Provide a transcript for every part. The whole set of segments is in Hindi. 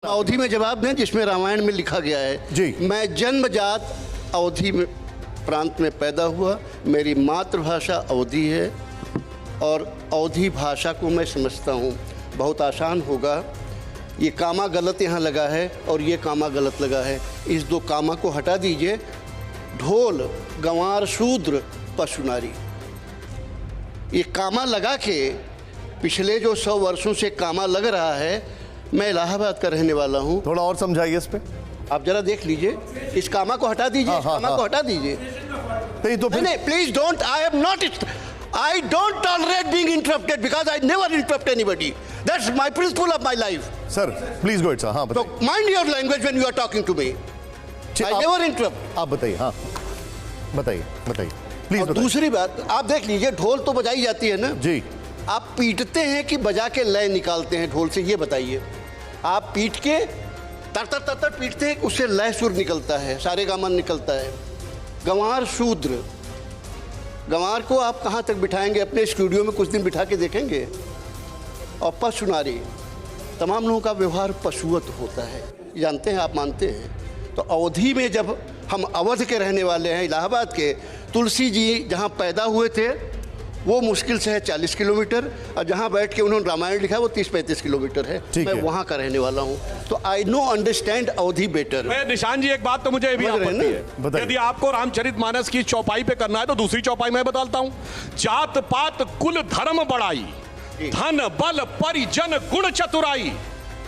अवधि में जवाब दें जिसमें रामायण में लिखा गया है जी। मैं जन्मजात अवधि में प्रांत में पैदा हुआ, मेरी मातृभाषा अवधि है और अवधि भाषा को मैं समझता हूँ। बहुत आसान होगा। ये कामा गलत यहाँ लगा है और ये कामा गलत लगा है। इस दो कामा को हटा दीजिए। ढोल, गंवार, शूद्र, पशु, नारी, ये कामा लगा के पिछले जो 100 वर्षों से कामा लग रहा है। मैं इलाहाबाद का रहने वाला हूँ। थोड़ा और समझाइए इस पे। आप जरा देख लीजिए, इस कामा को हटा दीजिए, इस कामा को हटा दीजिए। नहीं तो नहीं, please don't, I don't tolerate being interrupted because I never interrupt anybody. That's my principle of my life. Sir please go it sir. हाँ So mind your language when you are talking to me. I never interrupt. आप बताइए। हाँ बताइए प्लीज और दूसरी बात, आप देख लीजिए, ढोल तो बजाई जाती है ना जी। आप पीटते हैं कि बजा के लय निकालते हैं ढोल से, ये बताइए। आप पीट के तर तर तर तर पीटते हैं, उससे लय सुर निकलता है, सारे गामन निकलता है। गंवार, शूद्र, गंवार को आप कहाँ तक बिठाएंगे? अपने स्टूडियो में कुछ दिन बिठा के देखेंगे। और पशु, नारी, तमाम लोगों का व्यवहार पशुवत होता है, जानते हैं आप, मानते हैं। तो अवधि में जब हम अवध के रहने वाले हैं, इलाहाबाद के, तुलसी जी जहाँ पैदा हुए थे वो मुश्किल से है 40 किलोमीटर, और जहाँ बैठ के उन्होंने रामायण लिखा वो 30-35 किलोमीटर है। मैं वहाँ का रहने वाला हूँ, तो आई नो अंडरस्टैंड अवधि बेटर। मैं निशान जी, एक बात तो मुझे भी आपत्ति है। यदि आपको रामचरितमानस की चौपाई पे करना है तो दूसरी चौपाई मैं बताता हूँ। जात पात कुल धर्म बढ़ाई, धन बल परिजन गुण चतुराई।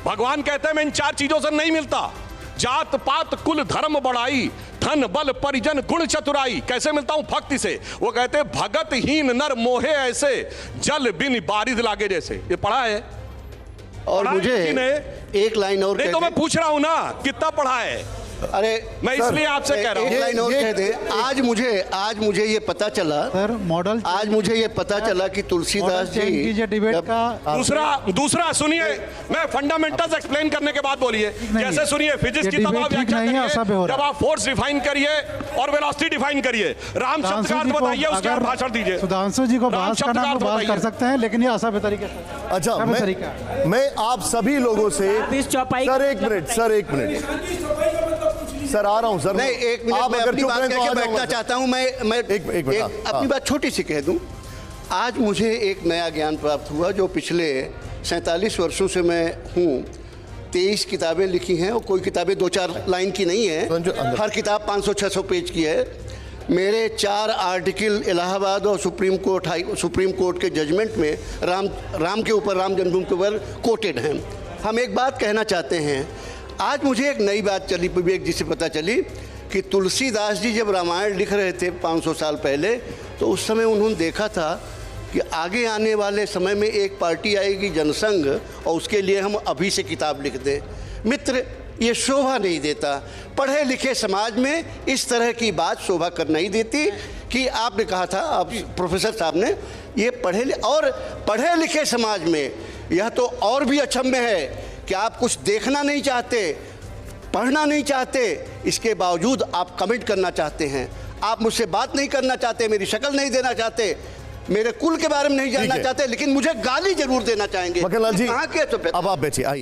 भगवान कहते हैं मैं इन 4 चीजों से नहीं मिलता। जात पात कुल धर्म बढ़ाई, धन बल परिजन गुण चतुराई। कैसे मिलता हूं? भक्ति से। वो कहते हैं भगत हीन नर मोहे ऐसे, जल बिन बारिद लागे जैसे। ये पढ़ा है? और मुझे एक लाइन और नहीं तो मैं पूछ रहा हूं ना, कितना पढ़ा है? अरे मैं इसलिए आपसे कह रहा हूं। एक लाइन और कह दे। आज मुझे ये पता चला सर, मॉडल आज मुझे ये पता चला कि तुलसीदास जी डिबेट का दूसरा सुनिए, मैं फंडामेंटल्स एक्सप्लेन करने के बाद बोलिए। जैसे सुनिए, फिजिक्स की तमाम व्याख्या करिए, जब आप फोर्स डिफाइन करिए और वेलोसिटी डिफाइन करिए, राम शब्द का अर्थ बताइए, उसके बाद भाषण दीजिए। सुधांशु जी को बहस करना तो बहस कर सकते हैं, लेकिन ये असभ्य तरीके से। अच्छा, मैं आप सभी लोगों से सर एक मिनट सर आ रहा हूं सर। नहीं, एक मिनट, मैं अपनी बात करके बैठना चाहता हूँ। मैं अपनी बात छोटी सी कह दूं। आज मुझे एक नया ज्ञान प्राप्त हुआ जो पिछले 47 वर्षों से मैं हूँ। 23 किताबें लिखी हैं और कोई किताबें 2-4 लाइन की नहीं है, हर किताब 500-600 पेज की है। मेरे 4 आर्टिकल इलाहाबाद और सुप्रीम कोर्ट के जजमेंट में राम के ऊपर, राम जन्मभूमि के ऊपर कोटेड हैं। हम एक बात कहना चाहते हैं। आज मुझे एक नई बात चली, विवेक जी से पता चली कि तुलसीदास जी जब रामायण लिख रहे थे 500 साल पहले, तो उस समय उन्होंने देखा था कि आगे आने वाले समय में एक पार्टी आएगी, जनसंघ, और उसके लिए हम अभी से किताब लिख दें। मित्र, ये शोभा नहीं देता। पढ़े लिखे समाज में इस तरह की बात शोभा कर नहीं देती। कि आपने कहा था, आप प्रोफेसर साहब ने, ये पढ़े लिखे समाज में यह तो और भी अचंभे है कि आप कुछ देखना नहीं चाहते, पढ़ना नहीं चाहते, इसके बावजूद आप कमेंट करना चाहते हैं। आप मुझसे बात नहीं करना चाहते, मेरी शक्ल नहीं देना चाहते, मेरे कुल के बारे में नहीं जानना चाहते, लेकिन मुझे गाली जरूर देना चाहेंगे। मक्खनलाल जी, कहाँ के? अब आप बैठिए।